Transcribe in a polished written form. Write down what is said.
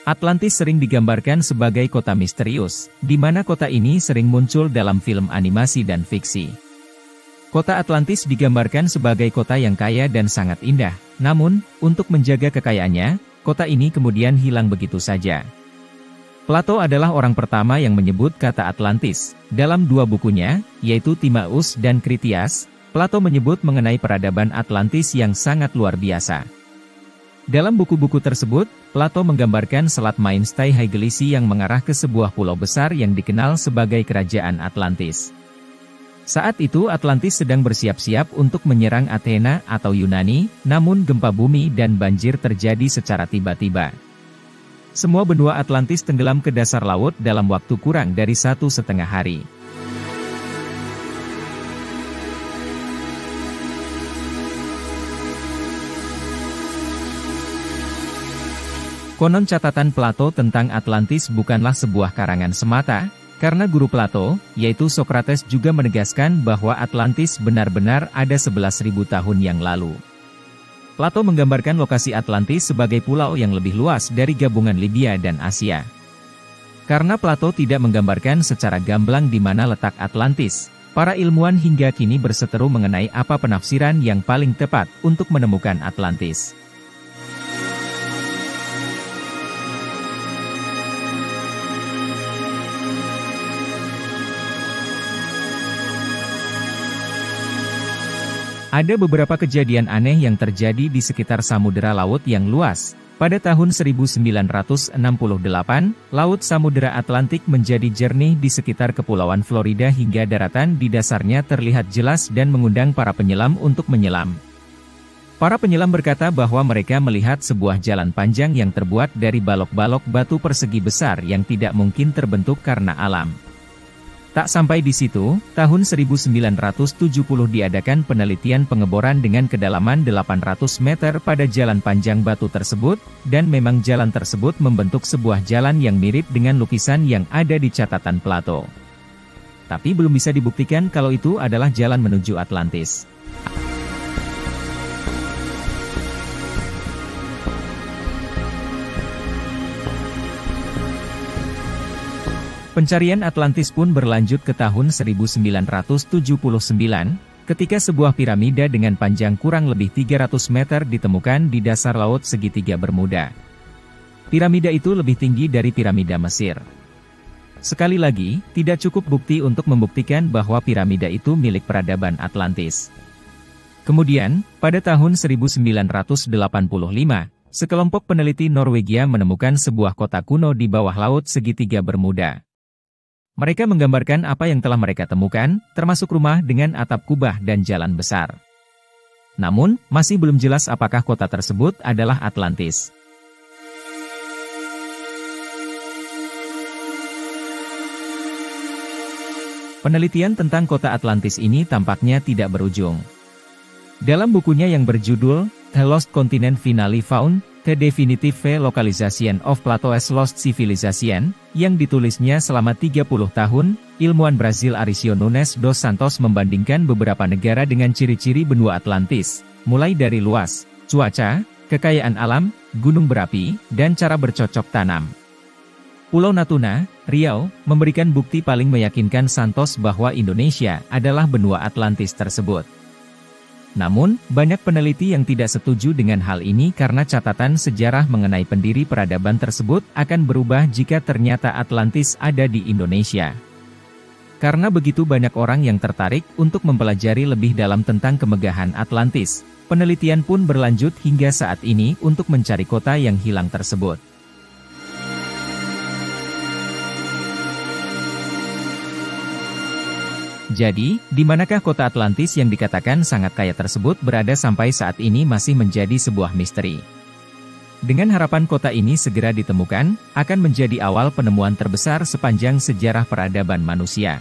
Atlantis sering digambarkan sebagai kota misterius, di mana kota ini sering muncul dalam film animasi dan fiksi. Kota Atlantis digambarkan sebagai kota yang kaya dan sangat indah, namun, untuk menjaga kekayaannya, kota ini kemudian hilang begitu saja. Plato adalah orang pertama yang menyebut kata Atlantis. Dalam dua bukunya, yaitu Timaeus dan Critias, Plato menyebut mengenai peradaban Atlantis yang sangat luar biasa. Dalam buku-buku tersebut, Plato menggambarkan selat Mainstai Haegelisi yang mengarah ke sebuah pulau besar yang dikenal sebagai Kerajaan Atlantis. Saat itu Atlantis sedang bersiap-siap untuk menyerang Athena atau Yunani, namun gempa bumi dan banjir terjadi secara tiba-tiba. Semua benua Atlantis tenggelam ke dasar laut dalam waktu kurang dari 1,5 hari. Konon catatan Plato tentang Atlantis bukanlah sebuah karangan semata, karena guru Plato, yaitu Sokrates juga menegaskan bahwa Atlantis benar-benar ada 11.000 tahun yang lalu. Plato menggambarkan lokasi Atlantis sebagai pulau yang lebih luas dari gabungan Libya dan Asia. Karena Plato tidak menggambarkan secara gamblang di mana letak Atlantis, para ilmuwan hingga kini berseteru mengenai apa penafsiran yang paling tepat untuk menemukan Atlantis. Ada beberapa kejadian aneh yang terjadi di sekitar samudera laut yang luas. Pada tahun 1968, Laut Samudera Atlantik menjadi jernih di sekitar Kepulauan Florida hingga daratan di dasarnya terlihat jelas dan mengundang para penyelam untuk menyelam. Para penyelam berkata bahwa mereka melihat sebuah jalan panjang yang terbuat dari balok-balok batu persegi besar yang tidak mungkin terbentuk karena alam. Tak sampai di situ, tahun 1970 diadakan penelitian pengeboran dengan kedalaman 800 meter pada jalan panjang batu tersebut, dan memang jalan tersebut membentuk sebuah jalan yang mirip dengan lukisan yang ada di catatan Plato. Tapi belum bisa dibuktikan kalau itu adalah jalan menuju Atlantis. Pencarian Atlantis pun berlanjut ke tahun 1979, ketika sebuah piramida dengan panjang kurang lebih 300 meter ditemukan di dasar laut segitiga Bermuda. Piramida itu lebih tinggi dari piramida Mesir. Sekali lagi, tidak cukup bukti untuk membuktikan bahwa piramida itu milik peradaban Atlantis. Kemudian, pada tahun 1985, sekelompok peneliti Norwegia menemukan sebuah kota kuno di bawah laut segitiga Bermuda. Mereka menggambarkan apa yang telah mereka temukan, termasuk rumah dengan atap kubah dan jalan besar. Namun, masih belum jelas apakah kota tersebut adalah Atlantis. Penelitian tentang kota Atlantis ini tampaknya tidak berujung. Dalam bukunya yang berjudul The Lost Continent Finally Found, The Definitive Localization of Plato's Lost Civilization, yang ditulisnya selama 30 tahun, ilmuwan Brazil Aricio Nunes dos Santos membandingkan beberapa negara dengan ciri-ciri benua Atlantis, mulai dari luas, cuaca, kekayaan alam, gunung berapi, dan cara bercocok tanam. Pulau Natuna, Riau, memberikan bukti paling meyakinkan Santos bahwa Indonesia adalah benua Atlantis tersebut. Namun, banyak peneliti yang tidak setuju dengan hal ini karena catatan sejarah mengenai pendiri peradaban tersebut akan berubah jika ternyata Atlantis ada di Indonesia. Karena begitu banyak orang yang tertarik untuk mempelajari lebih dalam tentang kemegahan Atlantis, penelitian pun berlanjut hingga saat ini untuk mencari kota yang hilang tersebut. Jadi, di manakah kota Atlantis yang dikatakan sangat kaya tersebut berada sampai saat ini masih menjadi sebuah misteri. Dengan harapan kota ini segera ditemukan, akan menjadi awal penemuan terbesar sepanjang sejarah peradaban manusia.